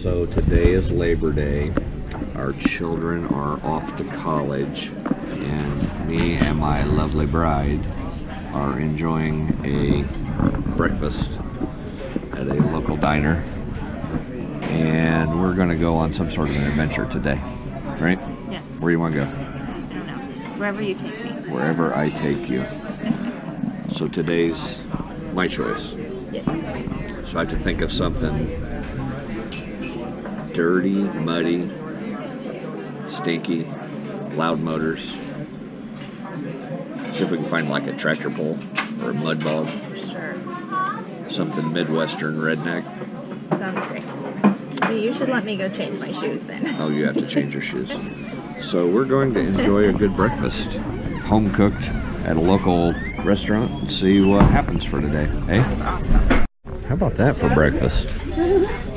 So today is Labor Day. Our children are off to college, and me and my lovely bride are enjoying a breakfast at a local diner. And we're going to go on some sort of an adventure today, right? Yes. Where do you want to go? I don't know. Wherever you take me. Wherever I take you. So today's my choice. Yes. So I have to think of something dirty, muddy, stinky, loud motors. See if we can find like a tractor pull or a mud bog. Sure. Something Midwestern redneck. Sounds great. But you should let me go change my shoes then. Oh, you have to change your shoes. So we're going to enjoy a good breakfast, home cooked at a local restaurant, and see what happens for today. Hey? Sounds awesome. How about that for breakfast?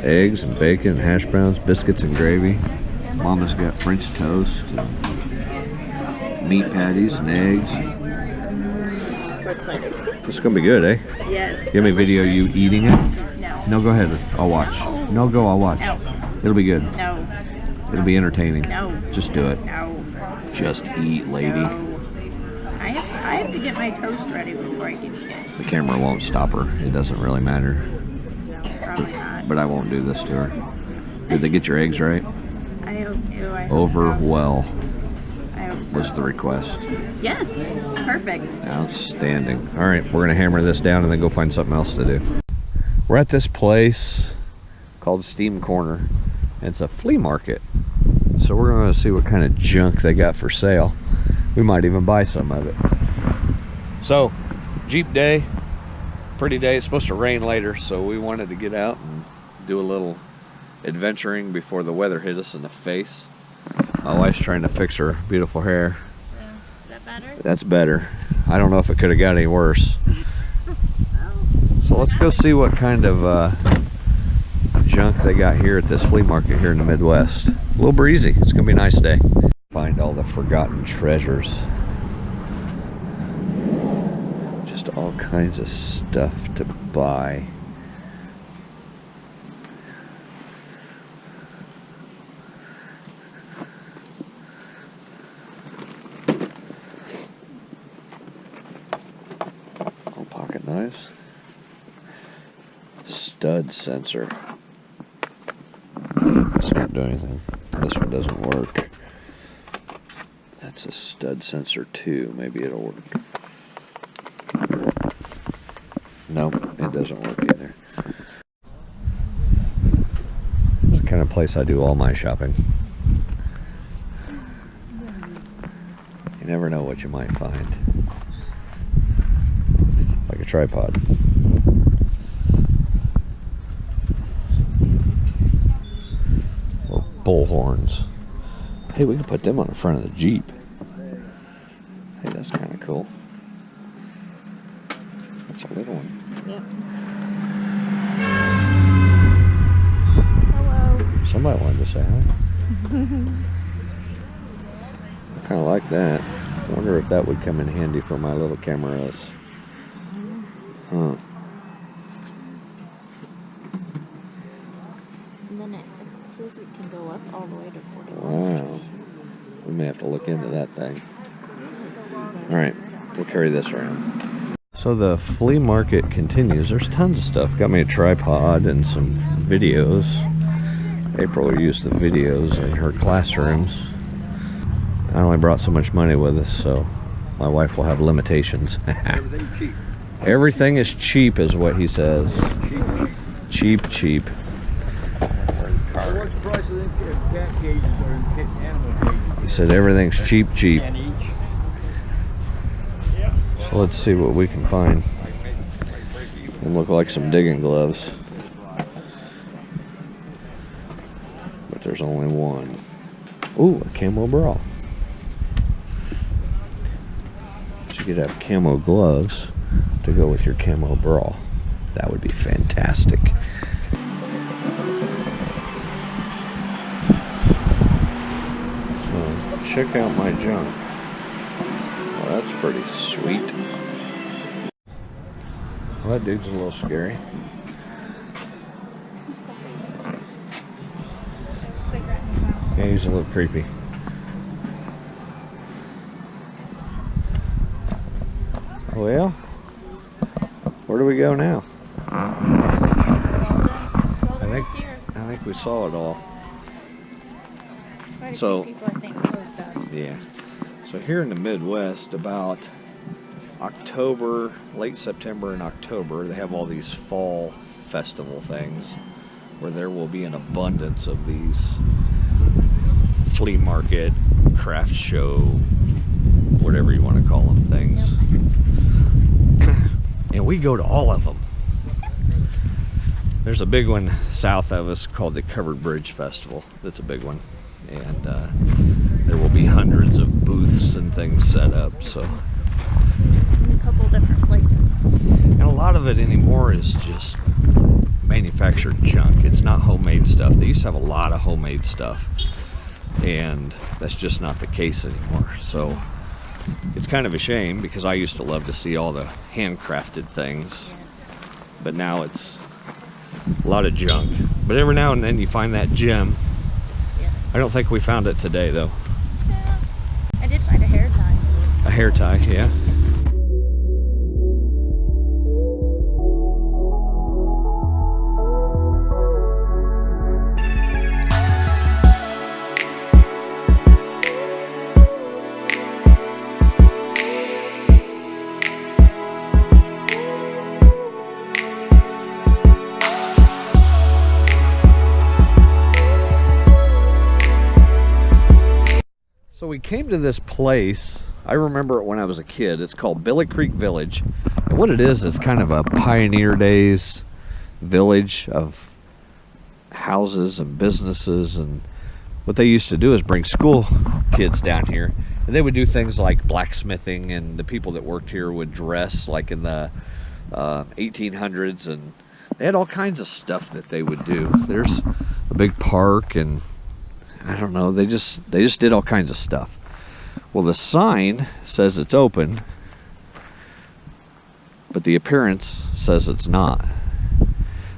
Eggs and bacon, hash browns, biscuits and gravy. Mama's got French toast, and meat patties and eggs. So excited. This is gonna be good, eh? Yes. Give me a video of you eating it. No. No, go ahead. I'll watch. No, go. I'll watch. No. It'll be good. No. It'll be entertaining. No. Just do it. No. Just eat, lady. No. I have to get my toast ready before I can eat it. The camera won't stop her. It doesn't really matter. No, probably not. But I won't do this to her. Did they get your eggs right? I hope Over so. well I hope so. was the request. Yes. Perfect. Outstanding. All right, we're gonna hammer this down and then go find something else to do. We're at this place called Steam Corner. It's a flea market. So we're gonna see what kind of junk they got for sale. We might even buy some of it. So, Jeep day, pretty day. It's supposed to rain later, so we wanted to get out and do a little adventuring before the weather hit us in the face. My wife's trying to fix her beautiful hair. Is that better? That's better. I don't know if it could have got any worse. So let's go see what kind of junk they got here at this flea market here in the Midwest. A little breezy. It's gonna be a nice day. Find all the forgotten treasures. Just all kinds of stuff to buy. All pocket knives. Stud sensor. It's not doing anything. This one doesn't work. That's a stud sensor too. Maybe it'll work. No, it doesn't work either. It's the kind of place I do all my shopping. You never know what you might find. Like a tripod. Or bull horns. Hey, we can put them on the front of the Jeep. Hey, that's kind of cool. That's a little one. Yep. Hello. Somebody wanted to say hi. I kind of like that. I wonder if that would come in handy for my little cameras. Huh. And then it says it can go up all the way to 41. Wow. We may have to look into that thing. Alright, we'll carry this around. So the flea market continues. There's tons of stuff. Got me a tripod and some videos. April will use the videos in her classrooms. I only brought so much money with us, so my wife will have limitations. Everything cheap. Everything is cheap, is what he says. Cheap, cheap. What's the price of them cat cages or animal cages? He said everything's cheap, cheap. And each. So let's see what we can find. They look like some digging gloves. But there's only one. Ooh, a camo bra. So you could have camo gloves to go with your camo bra. That would be fantastic. So check out my junk. Well, that's pretty sweet. Well, that dude's a little scary. Yeah, he's a little creepy. Well, where do we go now? I think we saw it all. Quite a So- few people, I think, closed up. Yeah. So here in the Midwest, about October, late September and October, they have all these fall festival things where there will be an abundance of these flea market, craft show, whatever you want to call them things. And we go to all of them. There's a big one south of us called the Covered Bridge Festival. That's a big one. And there will be hundreds of booths and things set up. So, In a couple different places. and a lot of it anymore is just manufactured junk. It's not homemade stuff. They used to have a lot of homemade stuff, and that's just not the case anymore. So it's kind of a shame, because I used to love to see all the handcrafted things, Yes. but now it's a lot of junk. But every now and then you find that gem. Yes. I don't think we found it today though. Yeah. I did find a hair tie. A hair tie, yeah. So we came to this place. I remember it when I was a kid. It's called Billy Creek Village. And what it is kind of a pioneer days village of houses and businesses. And what they used to do is bring school kids down here. And they would do things like blacksmithing, and the people that worked here would dress like in the 1800s. And they had all kinds of stuff that they would do. There's a big park, and I don't know, they just did all kinds of stuff. Well, the sign says it's open, but the appearance says it's not.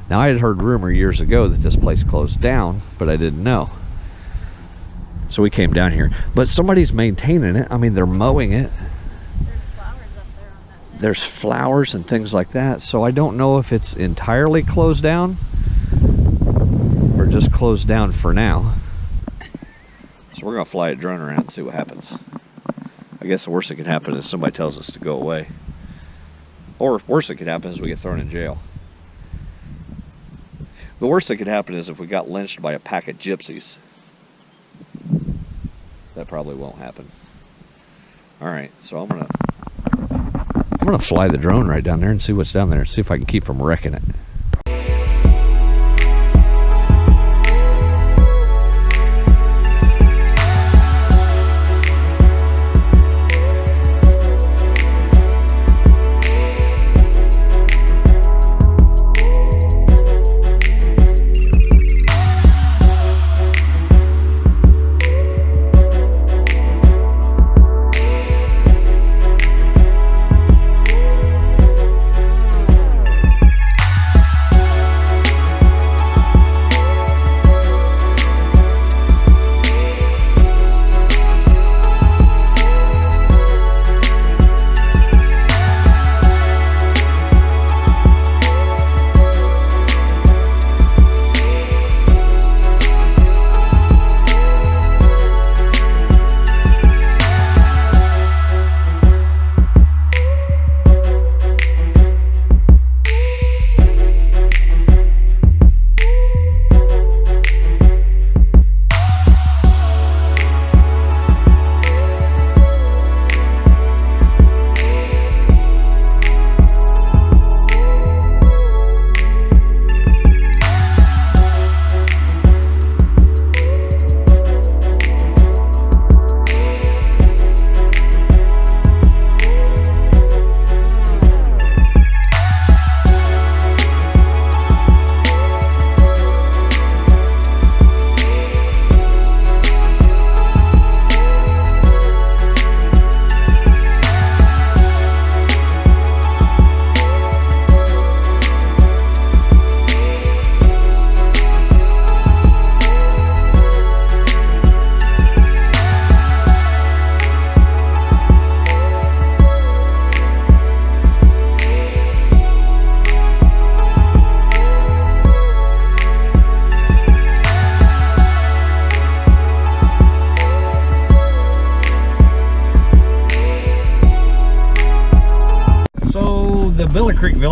Now, I had heard rumor years ago that this place closed down, but I didn't know. So we came down here. But somebody's maintaining it. I mean, they're mowing it. There's flowers up there on that thing. There's flowers and things like that. So I don't know if it's entirely closed down or just closed down for now. So we're going to fly a drone around and see what happens. I guess the worst that could happen is somebody tells us to go away. Or worst that could happen is we get thrown in jail. The worst that could happen is if we got lynched by a pack of gypsies. That probably won't happen. Alright, so I'm gonna fly the drone right down there and see what's down there. See if I can keep from wrecking it.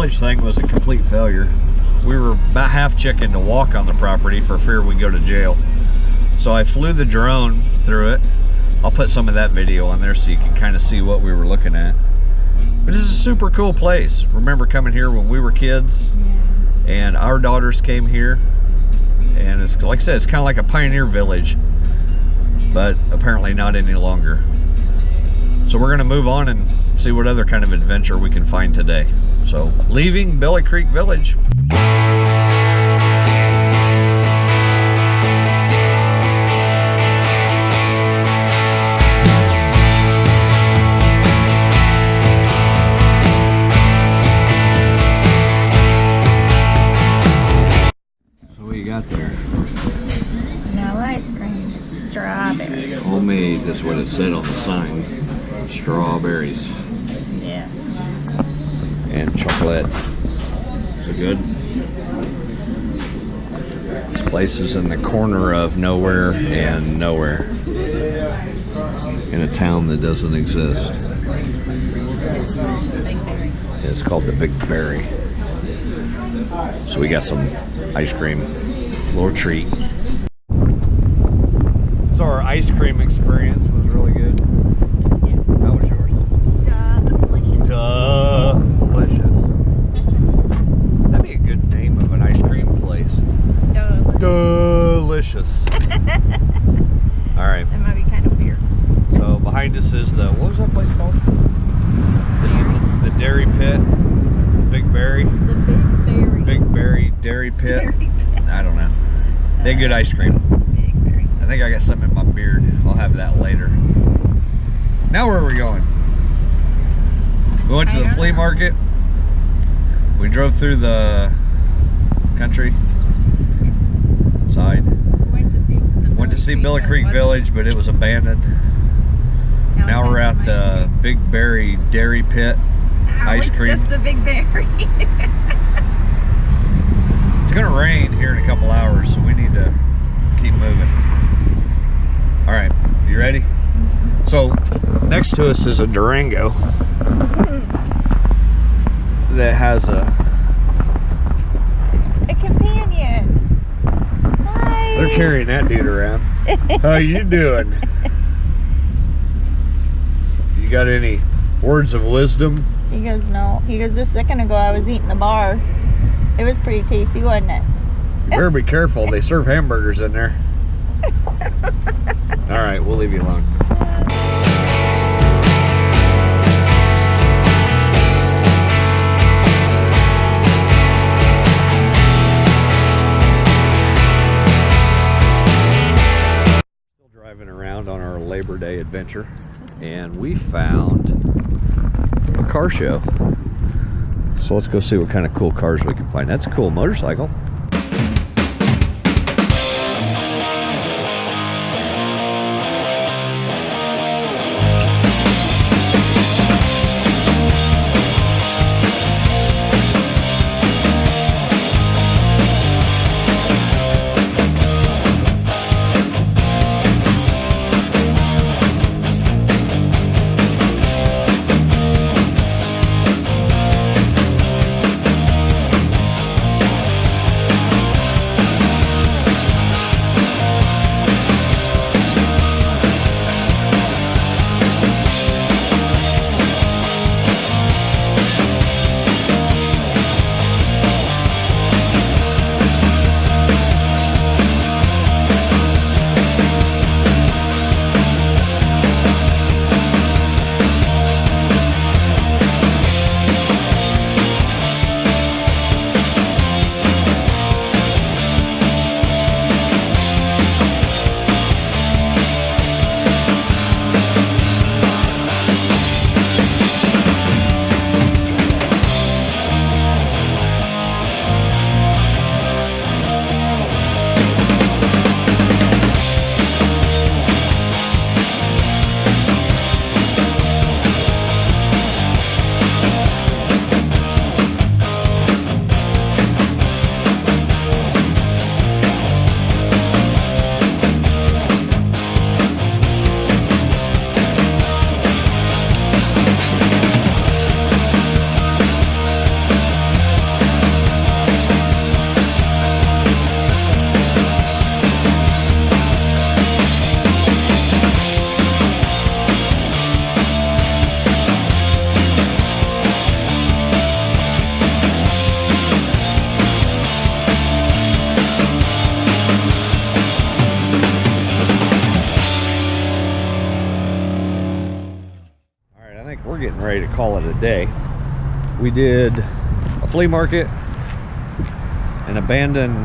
Village thing was a complete failure. We were about half chicken to walk on the property for fear we'd go to jail. So I flew the drone through it. I'll put some of that video on there so you can kind of see what we were looking at. But this is a super cool place. Remember coming here when we were kids, and our daughters came here, and it's, like I said, it's kind of like a pioneer village, but apparently not any longer. So we're gonna move on and see what other kind of adventure we can find today. So, leaving Billy Creek Village. So what you got there? No ice cream, strawberries. Homemade, that's what it said on the sign. Strawberries. Yes. And chocolate. Is it good? This place is in the corner of nowhere and nowhere. In a town that doesn't exist. It's called the Big Berry. So we got some ice cream. Little treat. So our ice cream experience was really good. Yes. How was yours? Delicious. Delicious. That'd be a good name of an ice cream place. Delicious. All right. That might be kind of weird. So behind us is the, what was that place called? The Dairy Pit. Big Berry. The Big Berry. Big Berry Dairy Pit. Dairy Pit. I don't know. They had good ice cream. Big Berry. I think I got something in my beard. I'll have that later. Now where are we going? We went to the flea market. We drove through the country Yes. side. Went to see Billy Creek Village, but it was abandoned. Now we're at the Big Berry Dairy Pit. ice cream. It's just the Big Berry. It's gonna rain here in a couple hours, so we need to keep moving. All right, you ready? So next to us is a Durango that has a companion. Hi. They're carrying that dude around. How you doing? You got any words of wisdom? He goes, no. He goes, just a second ago I was eating the bar. It was pretty tasty, wasn't it? You better be careful. They serve hamburgers in there. All right, we'll leave you alone. Still driving around on our Labor Day adventure, and we found a car show. So let's go see what kind of cool cars we can find. That's a cool motorcycle. we're getting ready to call it a day. We did a flea market, an abandoned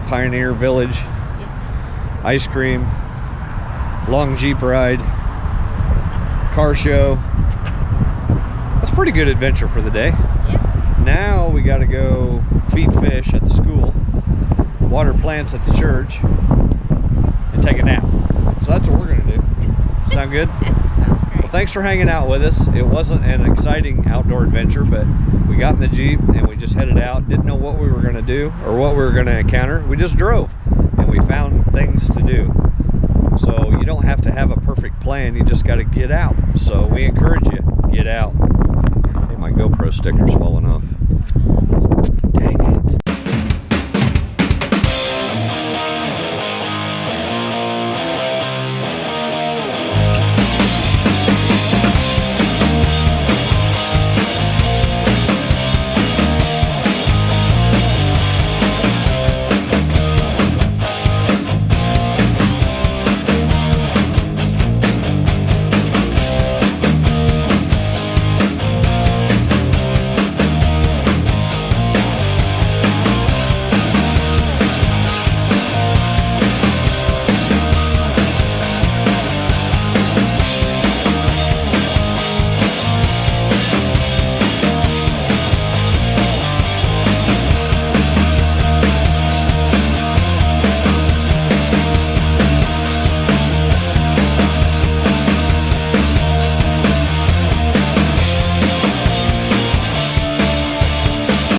pioneer village, ice cream, long Jeep ride, car show. That's a pretty good adventure for the day. Yeah. Now we got to go feed fish at the school, water plants at the church, and take a nap. So that's what we're gonna do. Sound good? Sounds great. Well, thanks for hanging out with us. It wasn't an exciting outdoor adventure, but we got in the Jeep and we just headed out. Didn't know what we were gonna do or what we were gonna encounter. We just drove and we found things to do. So you don't have to have a perfect plan, you just gotta get out. So we encourage you, get out. Hey, my GoPro sticker's falling off.